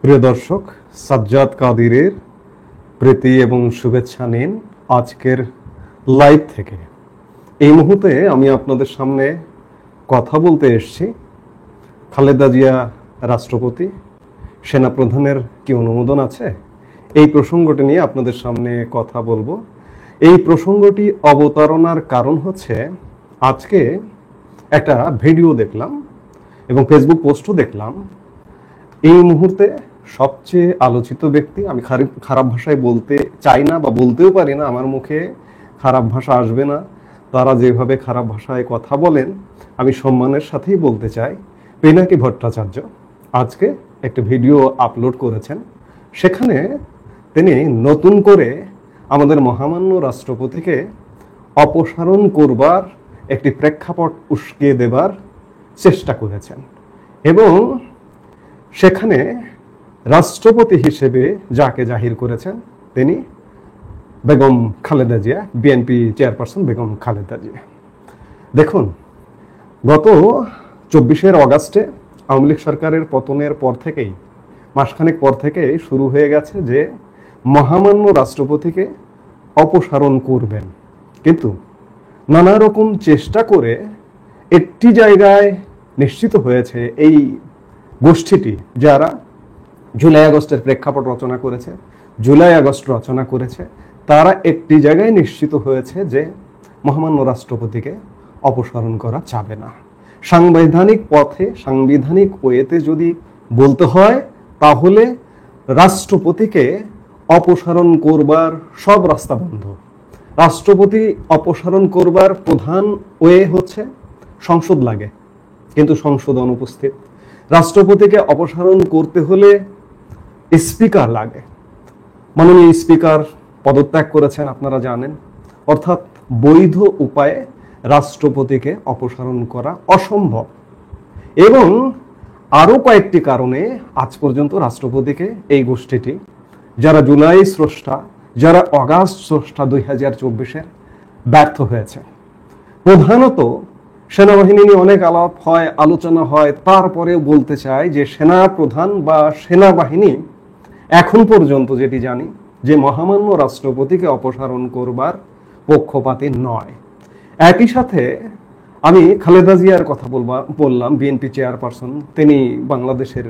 প্রিয় দর্শক, সাজ্জাদ কাদিরের প্রীতি এবং শুভেচ্ছা নিন আজকের লাইভ থেকে। এই মুহূর্তে আমি আপনাদের সামনে কথা বলতে এসেছি খালেদা জিয়া রাষ্ট্রপতি, সেনাপ্রধানের কি অনুমোদন আছে, এই প্রসঙ্গটি নিয়ে আপনাদের সামনে কথা বলবো। এই প্রসঙ্গটি অবতারণার কারণ হচ্ছে আজকে একটা ভিডিও দেখলাম এবং ফেসবুক পোস্টও দেখলাম। এই মুহূর্তে সবচেয়ে আলোচিত ব্যক্তি, আমি খারাপ ভাষায় বলতে চাই না বা বলতেও পারি না, আমার মুখে খারাপ ভাষা আসবে না। তারা যেভাবে খারাপ ভাষায় কথা বলেন আমি সম্মানের সাথেই বলতে চাই। পিনাকি ভট্টাচার্য আজকে একটা ভিডিও আপলোড করেছেন, সেখানে তিনি নতুন করে আমাদের মহামান্য রাষ্ট্রপতিকে অপসারণ করবার একটি প্রেক্ষাপট উস্কিয়ে দেবার চেষ্টা করেছেন এবং সেখানে রাষ্ট্রপতি হিসেবে যাকে জাহির করেছেন তিনি বেগম খালেদা জিয়া, বিএনপি চেয়ারপারসন বেগম খালেদা জিয়া। দেখুন, গত 24 অগাস্টে আওয়ামী লীগ সরকারের পতনের পর থেকেই, মাসখানেক পর থেকেই শুরু হয়ে গেছে যে মহামান্য রাষ্ট্রপতিকে অপসারণ করবেন, কিন্তু নানা রকম চেষ্টা করে একটি জায়গায় নিশ্চিত হয়েছে এই গোষ্ঠীটি, যারা জুলাই আগস্টের প্রেক্ষাপট রচনা করেছে, জুলাই আগস্ট রচনা করেছে, তারা একটি জায়গায় নিশ্চিত হয়েছে যে মহামান্য রাষ্ট্রপতিকে অপসারণ করা যাবে না। সাংবিধানিক পথে, সাংবিধানিক ওয়েতে যদি বলতে হয়, তাহলে রাষ্ট্রপতিকে অপসারণ করবার সব রাস্তা বন্ধ। রাষ্ট্রপতি অপসারণ করবার প্রধান ওয়ে হচ্ছে সংসদ লাগে, কিন্তু সংসদ অনুপস্থিত। রাষ্ট্রপতিকে অপসারণ করতে হলে স্পিকার লাগে। মাননীয় স্পিকার পদত্যাগ করেছেন, আপনারা জানেন। অর্থাৎ বৈধ উপায়ে রাষ্ট্রপতিকে অপসারণ করা অসম্ভব। এবং আরো কয়েকটি কারণে আজ পর্যন্ত রাষ্ট্রপতিকে এই গোষ্ঠীটি, যারা জুলাই স্রষ্টা, যারা অগাস্ট স্রষ্টা 2024-এর, ব্যর্থ হয়েছে। প্রধানত সেনাবাহিনী নিয়ে অনেক আলাপ হয়, আলোচনা হয়, তারপরেও বলতে চাই যে সেনা প্রধান বা সেনাবাহিনী এখন পর্যন্ত যেটি জানি যে মহামান্য রাষ্ট্রপতিকে অপসারণ করবার পক্ষপাতী নয়। একই সাথে আমি খালেদা জিয়ার কথা বললাম, বিএনপি চেয়ারপারসন, তিনি বাংলাদেশের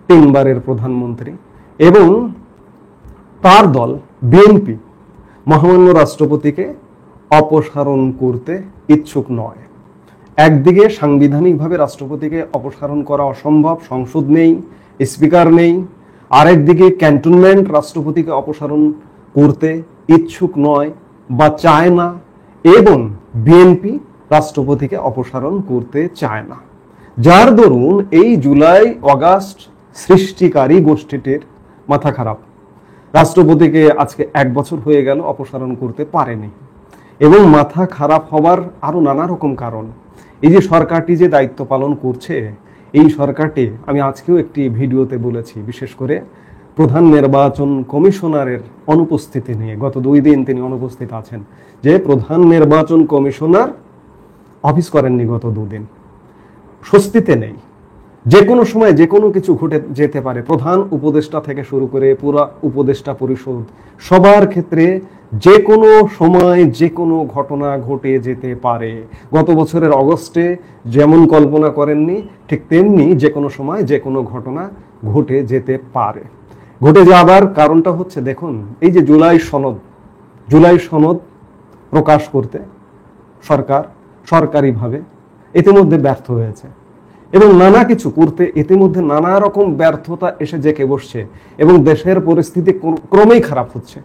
3 বারের প্রধানমন্ত্রী এবং তার দল বিএনপি মহামান্য রাষ্ট্রপতিকে অপসারণ করতে ইচ্ছুক নয়। একদিকে সাংবিধানিকভাবে রাষ্ট্রপতিকে অপসারণ করা অসম্ভব, সংসদ নেই, স্পিকার নেই। আরেকদিকে ক্যান্টনমেন্ট রাষ্ট্রপতিকে অপসারণ করতে ইচ্ছুক নয় বা চায় না, এবং বিএনপি রাষ্ট্রপতিকে অপসারণ করতে চায় না। যার দরুন এই জুলাই অগাস্ট সৃষ্টিকারী গোষ্ঠীটির মাথা খারাপ। রাষ্ট্রপতিকে আজকে 1 বছর হয়ে গেল অপসারণ করতে পারেনি, এবং মাথা খারাপ হবার আরো নানা রকম কারণ। এই যে সরকারটি যে দায়িত্ব পালন করছে, এই সরকারটি, আমি আজকেও একটি ভিডিওতে বলেছি, বিশেষ করে প্রধান নির্বাচন কমিশনারের অনুপস্থিতি নিয়ে, গত 2 দিন তিনি অনুপস্থিত আছেন, যে প্রধান নির্বাচন কমিশনার অফিস করেননি গত 2 দিন, স্বস্তিতে নেই। যে কোনো সময় যে কোনো কিছু ঘটে যেতে পারে। প্রধান উপদেষ্টা থেকে শুরু করে পুরো উপদেষ্টা পরিষদ, সবার ক্ষেত্রে যে কোনো সময় যে কোনো ঘটনা ঘটে যেতে পারে। গত বছরের অগস্টে যেমন কল্পনা করেননি, ঠিক তেমনি যে কোনো সময় যে কোনো ঘটনা ঘটে যেতে পারে। ঘটে যাবার কারণটা হচ্ছে, দেখুন, এই যে জুলাই সনদ প্রকাশ করতে সরকার সরকারিভাবে ইতিমধ্যে ব্যর্থ হয়েছে, এবং নানা কিছু করতে ইতিমধ্যে নানা রকম ব্যর্থতা এসে জেঁকে বসছে, এবং দেশের পরিস্থিতি ক্রমেই খারাপ হচ্ছে।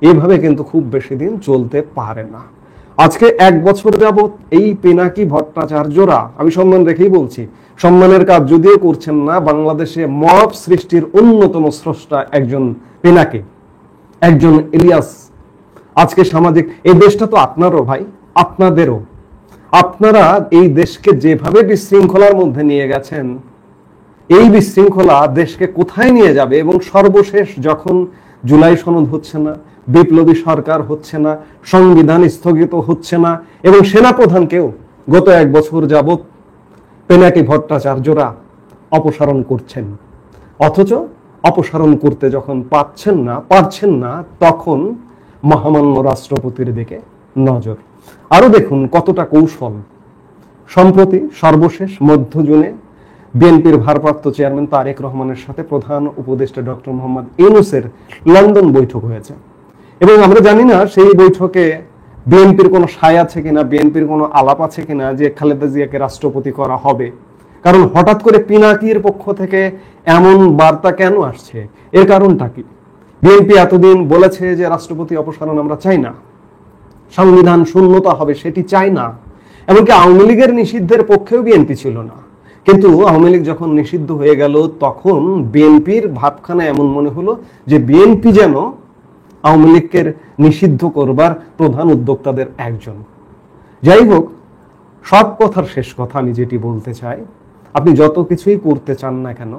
এইভাবে কিন্তু খুব বেশি দিন চলতে পারে না। আজকে 1 বছর যাবত এই পিনাকি ভট্টাচার্যরা, আমি সম্মান রেখেই বলছি, সম্মানের কাজ যদিও করছেন না, বাংলাদেশে মব সৃষ্টির অন্যতম স্রষ্টা একজন পিনাকি, একজন ইলিয়াস। আজকে সামাজিক, এই দেশটা তো আপনারও ভাই, আপনাদেরও। আপনারা এই দেশকে যেভাবে বিশৃঙ্খলার মধ্যে নিয়ে গেছেন, এই বিশৃঙ্খলা দেশকে কোথায় নিয়ে যাবে? এবং সর্বশেষ যখন জুলাই সনদ হচ্ছে না, বিপ্লবী সরকার হচ্ছে না, সংবিধান স্থগিত হচ্ছে না, এবং সেনাপ্রধানকেও গত 1 বছর যাবত পিনাকি ভট্টাচার্যরা অপসারণ করছেন, অথচ অপসারণ করতে যখন পারছেন না তখন মহামান্য রাষ্ট্রপতির দিকে নজর। আরো দেখুন কতটা কৌশল। সম্প্রতি সর্বশেষ মধ্য জুনে বিএনপির ভারপ্রাপ্ত চেয়ারম্যান তারেক রহমানের সাথে প্রধান উপদেষ্টা ডক্টর মোহাম্মদ ইউনূসের লন্ডন বৈঠক হয়েছে এবং আমরা জানি না সেই বৈঠকে বিএনপির কোনো সায় আছে কিনা, বিএনপির কোনো আলাপ আছে কিনা যে খালেদা জিয়াকে রাষ্ট্রপতি করা হবে। কারণ হঠাৎ করে পিনাকির পক্ষ থেকে এমন বার্তা কেন আসছে, এর কারণটা কি? বিএনপি এতদিন বলেছে যে রাষ্ট্রপতি অপসারণ আমরা চাই না, সংবিধান শূন্যতা হবে সেটি চাই না, এমনকি আওয়ামী লীগের নিষিদ্ধের পক্ষেও বিএনপি ছিল না। কিন্তু আওয়ামী লীগ যখন নিষিদ্ধ হয়ে গেল তখন বিএনপির ভাবখানা এমন মনে হলো যে বিএনপি যেন আওয়ামী লীগকে নিষিদ্ধ করবার প্রধান উদ্যোক্তাদের একজন। যাই হোক, সব কথার শেষ কথা আমি যেটি বলতে চাই, আপনি যত কিছুই করতে চান না কেন,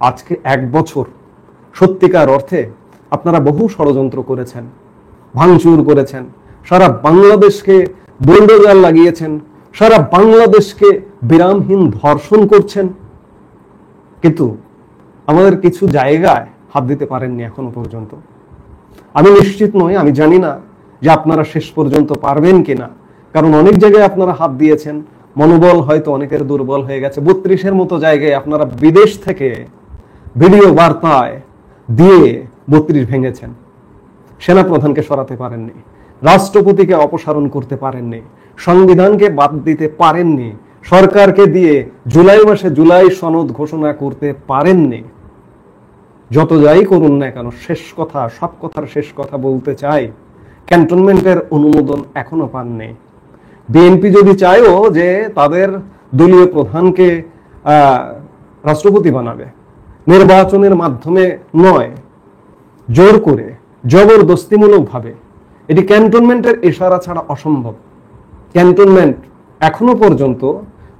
আজকে 1 বছর সত্যিকার অর্থে আপনারা বহু ষড়যন্ত্র করেছেন, ভাঙচুর করেছেন, সারা বাংলাদেশকে বুলডোজার লাগিয়েছেন, সারা বাংলাদেশকে বিরামহীন ধর্ষণ করছেন, কিন্তু আমাদের কিছু জায়গায় হাত দিতে পারেননি এখনো পর্যন্ত। আমি নিশ্চিত নই, আমি জানি না যে আপনারা শেষ পর্যন্ত পারবেন কিনা, কারণ অনেক জায়গায় আপনারা হাত দিয়েছেন, মনোবল হয়তো অনেকের দুর্বল হয়ে গেছে। 32-এর মতো জায়গায় আপনারা বিদেশ থেকে ভিডিও বার্তায় দিয়ে 32 ভেঙেছেন। সেনাপ্রধানকে সরাতে পারেননি, রাষ্ট্রপতিকে অপসারণ করতে পারেননি, সংবিধানকে বাদ দিতে পারেননি, সরকারকে দিয়ে জুলাই মাসে জুলাই সনদ ঘোষণা করতে পারেননি। যত যাই করুন না কেন, শেষ কথা, সব কথার শেষ কথা বলতে চাই, ক্যান্টনমেন্টের অনুমোদন এখনো পাননি। বিএনপি যদি চায়ও যে তাদের দলীয় প্রধানকে রাষ্ট্রপতি বানাবে, নির্বাচনের মাধ্যমে নয়, জোর করে জবরদস্তিমূলকভাবে, এটি ক্যান্টনমেন্টের ইশারা ছাড়া অসম্ভব। ক্যান্টনমেন্ট এখনো পর্যন্ত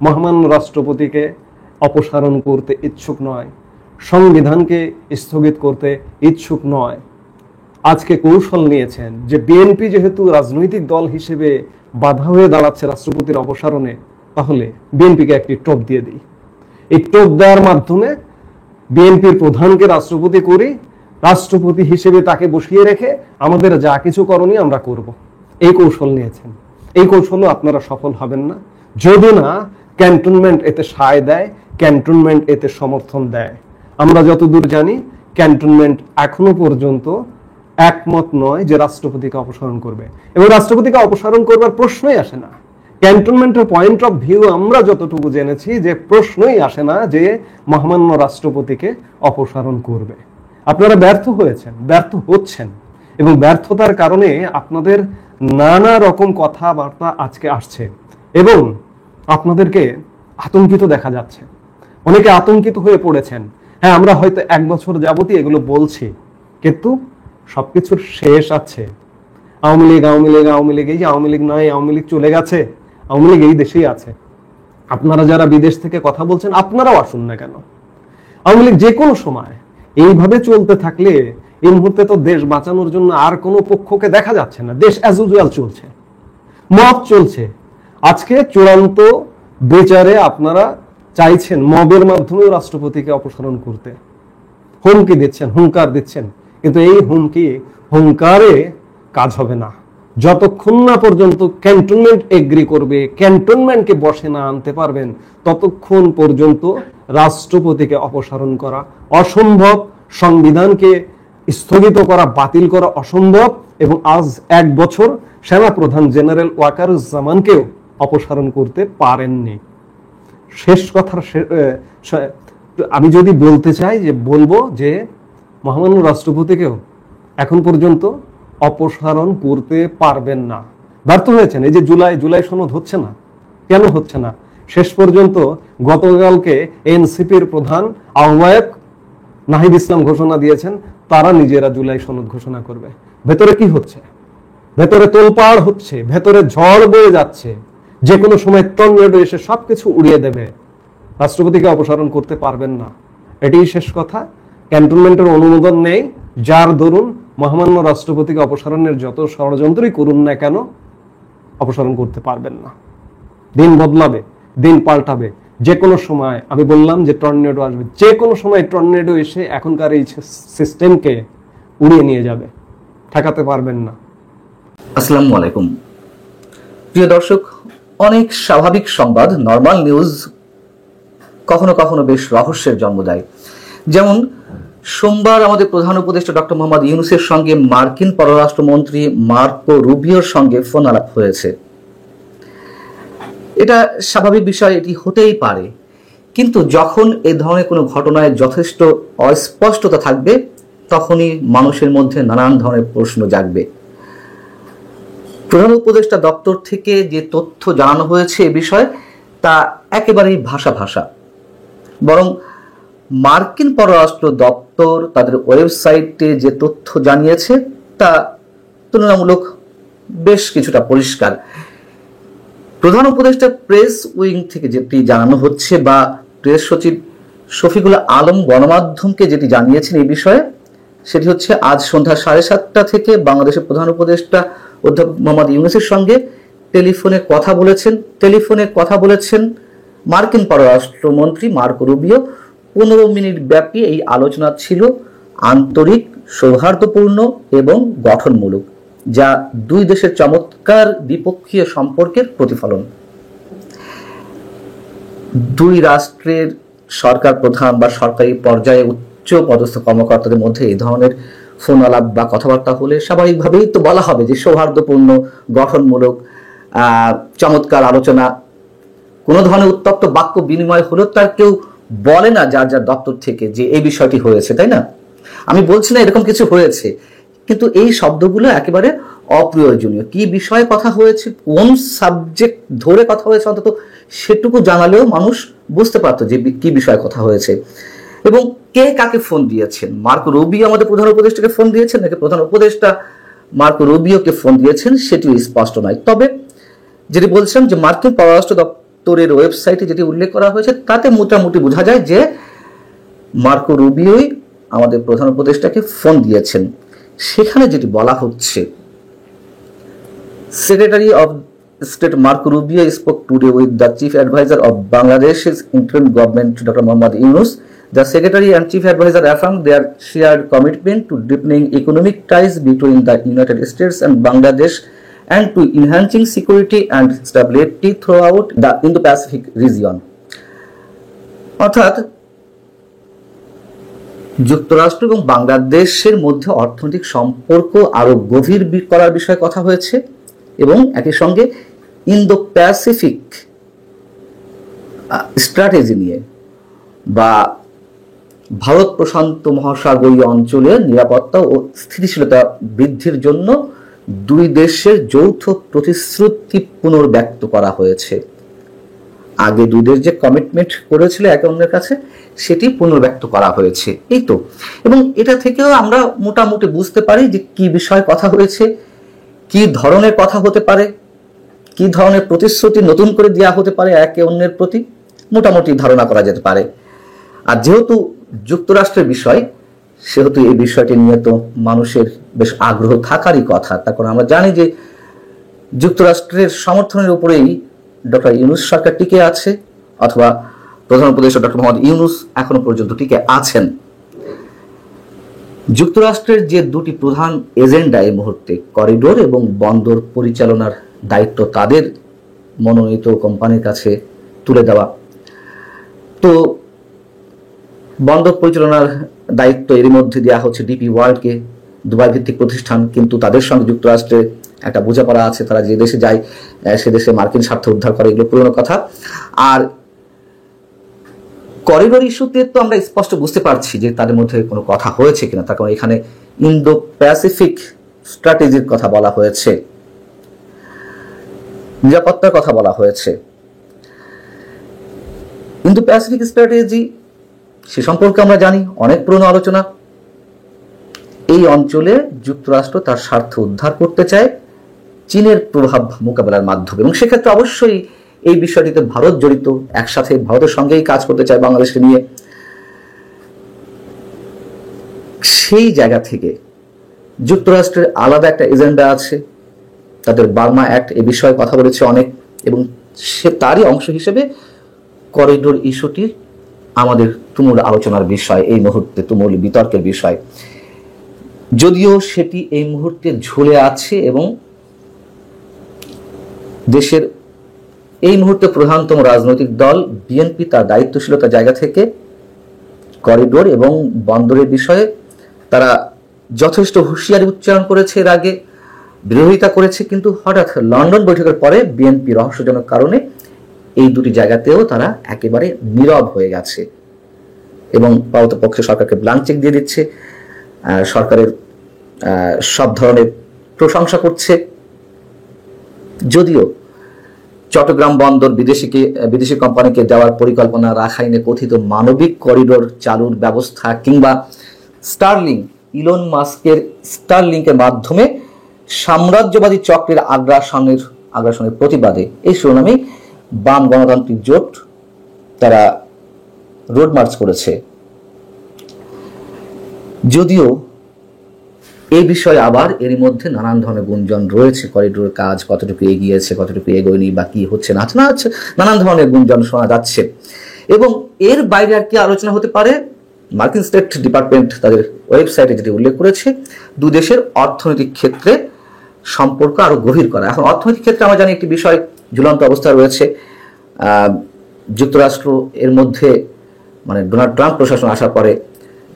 মহামান্য রাষ্ট্রপতিকে অপসারণ করতে ইচ্ছুক নয়, সংবিধানকে স্থগিত করতে ইচ্ছুক নয়। আজকে কৌশল নিয়েছেন যে বিএনপি যেহেতু রাজনৈতিক দল হিসেবে বাধা হয়ে দাঁড়াচ্ছে রাষ্ট্রপতির অপসারণে, তাহলে বিএনপিকে একটি টোপ দিয়ে দিই। এই টোপ দেওয়ার মাধ্যমে বিএনপির প্রধানকে রাষ্ট্রপতি করি, রাষ্ট্রপতি হিসেবে তাকে বসিয়ে রেখে আমাদের যা কিছু করণীয় আমরা করব। এই কৌশল নিয়েছেন। এই কৌশলও আপনারা সফল হবেন না যদি না ক্যান্টনমেন্ট এতে সায় দেয়, ক্যান্টনমেন্ট এতে সমর্থন দেয়। আমরা যতদূর জানি ক্যান্টনমেন্ট এখনো পর্যন্ত একমত নয় যে রাষ্ট্রপতিকে অপসারণ করবে, এবং রাষ্ট্রপতিকে অপসারণ করবার প্রশ্নই আসে না। ক্যান্টনমেন্টের পয়েন্ট অফ ভিউ আমরা যতটুকু জেনেছি যে প্রশ্নই আসে না যে মহামান্য রাষ্ট্রপতিকে অপসারণ করবে। আপনারা ব্যর্থ হয়েছেন, ব্যর্থ হচ্ছেন, এবং ব্যর্থতার কারণে আপনাদের নানা রকম কথাবার্তা আজকে আসছে এবং আপনাদেরকে আতঙ্কিত দেখা যাচ্ছে। অনেকে আতঙ্কিত হয়ে পড়েছেন। হ্যাঁ, আমরা হয়তো 1 বছর যাবতই এগুলো বলছি, কিন্তু সবকিছুর শেষ আছে। আওয়ামী লীগ এই যে আওয়ামী লীগ নয়, আওয়ামী লীগ চলে গেছে, আওয়ামী লীগ এই দেশেই আছে। আপনারা যারা বিদেশ থেকে কথা বলছেন, আপনারাও আসুন না কেন, আওয়ামী লীগ যে কোনো সময় এইভাবে চলতে থাকলে এই মুহূর্তে তো দেশ বাঁচানোর জন্য আর কোনো পক্ষকে দেখা যাচ্ছে না। দেশ অ্যাজ ইউজুয়াল চলছে, মব চলছে। আজকে চূড়ান্ত বিচারে আপনারা চাইছেন মবের মাধ্যমে রাষ্ট্রপতিকে অপসারণ করতে, হুমকি দিচ্ছেন, হুঙ্কার দিচ্ছেন, কিন্তু এই হুঙ্কারে কাজ হবে না। যতক্ষণ না পর্যন্ত ক্যান্টনমেন্ট এগ্রি করবে, ক্যান্টনমেন্টকে বসে না আনতে পারবেন, ততক্ষণ পর্যন্ত রাষ্ট্রপতিকে অপসারণ করা অসম্ভব, সংবিধানকে স্থগিত করা, বাতিল করা অসম্ভব। এবং আজ 1 বছর সেনাপ্রধান জেনারেল ওয়াকারুজ্জামানকেও অপসারণ করতে পারেননি। শেষ কথার আমি যদি বলতে চাই যে বলবো যে মহামান্য রাষ্ট্রপতিকেও এখন পর্যন্ত অপসারণ করতে পারবেন না। ব্যর্থ হয়েছেন। এই যে জুলাই সনদ হচ্ছে না, কেন হচ্ছে না? শেষ পর্যন্ত গতকালকে এনসিপির প্রধান আহ্বায়ক নাহিদ ইসলাম ঘোষণা দিয়েছেন তারা নিজেরা জুলাই সনদ ঘোষণা করবে। ভেতরে কি হচ্ছে? ভেতরে তোলপাড় হচ্ছে, ভেতরে ঝড় বয়ে যাচ্ছে, যে কোনো সময় টর্নেডো এসে সবকিছু উড়িয়ে দেবে। রাষ্ট্রপতিকে অপসারণ করতে পারবেন না, এটাই শেষ কথা। ক্যান্টনমেন্টের অনুমোদন নেই, যার দরুন মহামান্য রাষ্ট্রপতিকে অপসারণের যত ষড়যন্ত্রই করুন না কেন অপসারণ করতে পারবেন না। দিন বদলাবে, দিন পাল্টাবে, যে কোনো সময়, আমি বললাম যে টর্নেডো আসবে, যে কোনো সময় টর্নেডো এসে এখনকার এই সিস্টেমকে উড়িয়ে নিয়ে যাবে, ঠেকাতে পারবেন না। আসসালামু আলাইকুম প্রিয় দর্শক, অনেক স্বাভাবিক সংবাদ নর্মাল নিউজ কখনো কখনো বেশ রহস্যের জন্ম দেয়। যেমন সোমবার আমাদের প্রধান উপদেষ্টা ডক্টর মোহাম্মদ ইউনূসের সঙ্গে মার্কিন পররাষ্ট্রমন্ত্রী মার্কো রুবিওর সঙ্গে ফোন আলাপ হয়েছে। এটা স্বাভাবিক বিষয়, এটি হতেই পারে, কিন্তু যখন এই ধরনের কোনো ঘটনায় যথেষ্ট অস্পষ্টতা থাকবে তখনই মানুষের মধ্যে নানান ধরনের প্রশ্ন জাগবে। প্রধান উপদেষ্টা দপ্তর থেকে যে তথ্য জানানো হয়েছে এ বিষয়ে তা একেবারেই ভাষা, বরং মার্কিন পররাষ্ট্র দপ্তর তাদের ওয়েবসাইটে যে তথ্য জানিয়েছে তা তুলনামূলক বেশ কিছুটা পরিষ্কার। প্রধান উপদেষ্টা প্রেস উইং থেকে যেটি জানানো হচ্ছে বা প্রেস সচিব শফিকুল আলম গণমাধ্যমকে যেটি জানিয়েছেন এই বিষয়ে, সেটি হচ্ছে আজ সন্ধ্যা 7:30 থেকে বাংলাদেশের প্রধান উপদেষ্টা অধ্যাপক মোহাম্মদ ইউনূসের সঙ্গে টেলিফোনে কথা বলেছেন মার্কিন পররাষ্ট্রমন্ত্রী মার্কো রুবিও। 15 মিনিট ব্যাপী এই আলোচনা ছিল আন্তরিক, সৌহার্দ্যপূর্ণ এবং গঠনমূলক, যা দুই দেশের চমৎকার দ্বিপক্ষীয় সম্পর্কের প্রতিফলন। দুই রাষ্ট্রের সরকার প্রধান বা সরকারি পর্যায়ে উচ্চ পদস্থ কর্মকর্তাদের মধ্যে এই ধরনের ফোন আলাপ বা কথাবার্তা হলে স্বাভাবিকভাবেই তো বলা হবে যে সৌহার্দ্যপূর্ণ, গঠনমূলক, চমৎকার আলোচনা। কোনো ধরনের উত্তপ্ত বাক্য বিনিময় হলো তার কেউ বলে না যার যার দপ্তর থেকে যে এই বিষয়টি হয়েছে, তাই না? আমি বলছি না এরকম কিছু হয়েছে, কিন্তু এই শব্দগুলো একেবারে অপ্রয়োজনীয়। কি বিষয়ে কথা হয়েছে, কোন সাবজেক্ট ধরে কথা হয়েছে, অন্তত সেটুকু জানালেও মানুষ বুঝতে পারতো যে কি বিষয়ে কথা হয়েছে এবং কে কাকে ফোন দিয়েছেন। মার্কো রুবিও আমাদের প্রধান উপদেষ্টাকে ফোন দিয়েছেন নাকি প্রধান উপদেষ্টা মার্কো রুবিওকে ফোন দিয়েছেন সেটিও স্পষ্ট নয়। তবে যেটি বলছিলাম যে মার্কিন পররাষ্ট্র দপ্তরের ওয়েবসাইটে যেটি উল্লেখ করা হয়েছে তাতে মোটামুটি বোঝা যায় যে মার্কো রুবিওই আমাদের প্রধান উপদেষ্টাকে ফোন দিয়েছেন। সেখানে যেটি বলা হচ্ছে, Secretary of State Marco Rubio spoke today with the Chief Advisor of Bangladesh's interim government, Dr. Mohammad Yunus. The Secretary and Chief Advisor affirmed their shared commitment to deepening economic ties between the United States and Bangladesh and to enhancing security and stability throughout the Indo-Pacific region. অর্থাৎ যুক্তরাষ্ট্র এবং বাংলাদেশের মধ্যে অর্থনৈতিক সম্পর্ক আরো গভীর করার বিষয়ে কথা হয়েছে এবং একই সঙ্গে ইন্দো প্যাসিফিক স্ট্র্যাটেজি নিয়ে বা ভারত প্রশান্ত মহাসাগরীয় অঞ্চলের নিরাপত্তা ও স্থিতিশীলতা বৃদ্ধির জন্য দুই দেশের যৌথ প্রতিশ্রুতি পুনর্ব্যক্ত করা হয়েছে। আগে দুই দেশ যে কমিটমেন্ট করেছিল একে অন্যের কাছে সেটি পুনর্ব্যক্ত করা হয়েছে, এই তো। এবং এটা থেকেও আমরা মোটামুটি বুঝতে পারি যে কি বিষয়ে কথা হয়েছে, কি ধরনের কথা হতে পারে, কি ধরনের প্রতিশ্রুতি নতুন করে দেওয়া হতে পারে একে অন্যের প্রতি, মোটামুটি ধারণা করা যেতে পারে। আর যেহেতু যুক্তরাষ্ট্রের বিষয়, সেহেতু এই বিষয়টি নিয়ে তো মানুষের বেশ আগ্রহ থাকারই কথা। তারপর আমরা জানি যে যুক্তরাষ্ট্রের সমর্থনের উপরেই ডক্টর ইউনূস সরকার টিকে আছে, অথবা প্রধান উপদেষ্টা ডক্টর মোহাম্মদ ইউনূস এখনো পর্যন্ত টিকে আছেন। যুক্তরাষ্ট্রের যে দুটি প্রধান এজেন্ডা এই মুহূর্তে, করিডোর এবং বন্দর পরিচালনার দায়িত্ব তাদের মনোনীত কোম্পানির কাছে তুলে দেওয়া। তো বন্দর পরিচালনার দায়িত্ব এর মধ্যে দেওয়া হচ্ছে ডিপি ওয়ার্ল্ডকে, দুবাই ভিত্তিক প্রতিষ্ঠান, কিন্তু তাদের সঙ্গে যুক্তরাষ্ট্রের একটা বোঝাপড়া আছে, তারা যে দেশে যায় সে দেশে মার্কিন স্বার্থ উদ্ধার করে, এগুলো পুরনো কথা। আর করিডোর ইস্যুতে তো আমরা স্পষ্ট বুঝতে পারছি যে তাদের মধ্যে কোনো কথা হয়েছে কিনা, তার কারণ এখানে ইন্দো প্যাসিফিক স্ট্র্যাটেজির কথা বলা হয়েছে, নিরাপত্তার কথা বলা হয়েছে। ইন্দো প্যাসিফিক স্ট্র্যাটেজি সে সম্পর্কে আমরা জানি, অনেক পুরনো আলোচনা। এই অঞ্চলে যুক্তরাষ্ট্র তার স্বার্থ উদ্ধার করতে চায় চীনের প্রভাব মোকাবেলার মাধ্যমে, এবং সেক্ষেত্রে অবশ্যই এই বিষয়টিতে ভারত জড়িত, একসাথে ভারতের সঙ্গেই কাজ করতে চায় বাংলাদেশকে নিয়ে। সেই জায়গা থেকে যুক্তরাষ্ট্রের আলাদা একটা এজেন্ডা আছে, তাদের বার্মা অ্যাক্ট এ বিষয়ে কথা বলেছে অনেক, এবং সে তারই অংশ হিসেবে করিডোর ইস্যুটি আমাদের তুমুল আলোচনার বিষয়, এই মুহূর্তে তুমুল বিতর্কের বিষয়, যদিও সেটি এই মুহূর্তে ঝুলে আছে এবং দেশের এই মুহূর্তে প্রধানতম রাজনৈতিক দল বিএনপি তার দায়িত্বশীলতার জায়গা থেকে করিডোর এবং বন্দরের বিষয়ে তারা যথেষ্ট হুঁশিয়ারি উচ্চারণ করেছে, এর আগে বিরোধিতা করেছে, কিন্তু হঠাৎ লন্ডন বৈঠকের পরে বিএনপি রহস্যজনক কারণে এই দুটি জায়গাতেও তারা একেবারে নীরব হয়ে গেছে এবং পারতপক্ষে সরকারকে ব্ল্যাঙ্ক চেক দিয়ে দিচ্ছে, সরকারের সব ধরনের প্রশংসা করছে। যদিও চট্টগ্রাম বন্দর বিদেশি কোম্পানিকে দেওয়ার পরিকল্পনা, রাখাইনে কথিত মানবিক করিডোর চালুর ব্যবস্থা কিংবা স্টারলিংক, ইলন মাস্কের স্টারলিংকের মাধ্যমে সাম্রাজ্যবাদী চক্রের আগ্রাসনের প্রতিবাদে এই শিরোনামে বাম গণতান্ত্রিক জোট তারা রোড মার্চ করেছে। যদিও এই বিষয়ে আবার এরই মধ্যে নানান ধরনের গুঞ্জন রয়েছে, করিডোরের কাজ কতটুকু এগিয়েছে, কতটুকু এগোয়নি বা কি হচ্ছে না হচ্ছে, নানান ধরনের গুঞ্জন শোনা যাচ্ছে। এবং এর বাইরে আর কি আলোচনা হতে পারে, মার্কিন স্টেট ডিপার্টমেন্ট তাদের ওয়েবসাইটে যেটি উল্লেখ করেছে, দুই দেশের অর্থনৈতিক ক্ষেত্রে সম্পর্ক আরো গভীর করা। এখন অর্থনৈতিক ক্ষেত্রে আমরা জানি একটি বিষয় ঝুলন্ত অবস্থা রয়েছে, যুক্তরাষ্ট্র এর মধ্যে মানে ডোনাল্ড ট্রাম্প প্রশাসন আসার পরে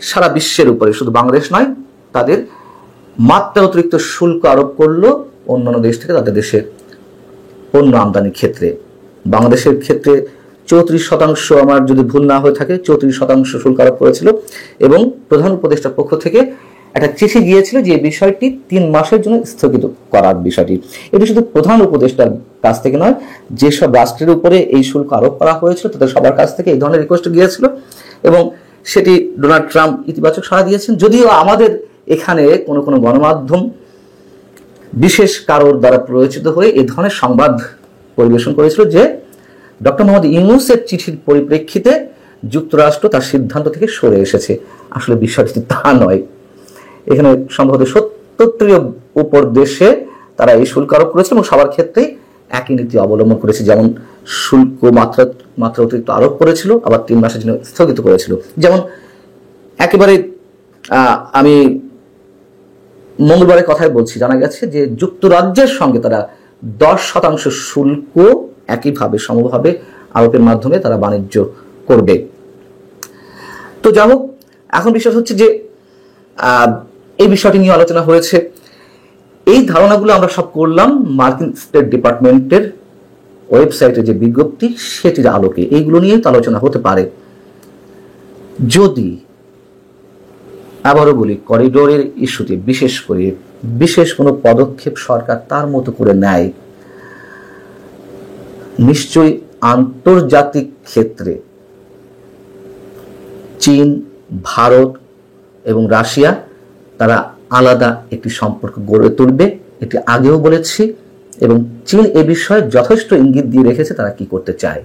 সারা বিশ্বের উপরে, শুধু বাংলাদেশ নয়, তাদের মাত্রা অতিরিক্ত শুল্ক আরোপ করলো অন্যান্য দেশ থেকে তাদের দেশে পণ্য আমদানির ক্ষেত্রে। বাংলাদেশের ক্ষেত্রে 34%, আমার যদি ভুল না হয়ে থাকে, 34% শুল্ক আরোপ করেছিল এবং প্রধান উপদেষ্টার পক্ষ থেকে একটা চিঠি গিয়েছিল যে এই বিষয়টি 3 মাসের জন্য স্থগিত করার বিষয়টি। এটি শুধু প্রধান উপদেষ্টার কাছ থেকে নয়, যেসব রাষ্ট্রের উপরে এই শুল্ক আরোপ করা হয়েছিল তাদের সবার কাছ থেকে এই ধরনের রিকোয়েস্ট গিয়েছিল এবং সেটি ডোনাল্ড ট্রাম্প ইতিবাচক সাড়া দিয়েছেন। যদিও আমাদের এখানে কোনো কোনো গণমাধ্যম বিশেষ কারোর দ্বারা প্ররোচিত হয়ে এই ধরনের সংবাদ পরিবেশন করেছিল যে ডক্টর মোহাম্মদ ইউনূসের চিঠির পরিপ্রেক্ষিতে যুক্তরাষ্ট্র তার সিদ্ধান্ত থেকে সরে এসেছে। আসলে বিষয়টি তা নয়। এখানে সম্ভবত 70টির উপর দেশে তারা এই শুল্ক আরোপ করেছে এবং সবার ক্ষেত্রেই একই নীতি অবলম্বন করেছে। যেমন শুল্ক মাত্রা অতিরিক্ত আরোপ করেছিল, আবার 3 মাসের জন্য স্থগিত করেছিল। যেমন একেবারে আমি মঙ্গলবারের কথাই বলছি, জানা গেছে যে যুক্তরাজ্যের সঙ্গে তারা 10% শুল্ক একইভাবে সমভাবে আরোপের মাধ্যমে তারা বাণিজ্য করবে। তো যাই হোক, এখন বিষয় হচ্ছে যে এই বিষয়টি নিয়ে আলোচনা হয়েছে। এই ধারণাগুলো আমরা সব করলাম মার্কিন স্টেট ডিপার্টমেন্টের ওয়েবসাইটে যে বিজ্ঞপ্তি সেটির আলোকে। এইগুলো নিয়ে তো আলোচনা হতে পারে। যদি আবারও বলি, করিডোরের ইস্যুতে বিশেষ করে বিশেষ কোনো পদক্ষেপ সরকার তার মতো করে নেয়, নিশ্চয়ই আন্তর্জাতিক ক্ষেত্রে চীন, ভারত এবং রাশিয়া তারা আলাদা একটি সম্পর্ক গড়ে তুলবে, এটি আগেও বলেছি। এবং চীন এ বিষয়ে যথেষ্ট ইঙ্গিত দিয়ে রেখেছে তারা কি করতে চায়।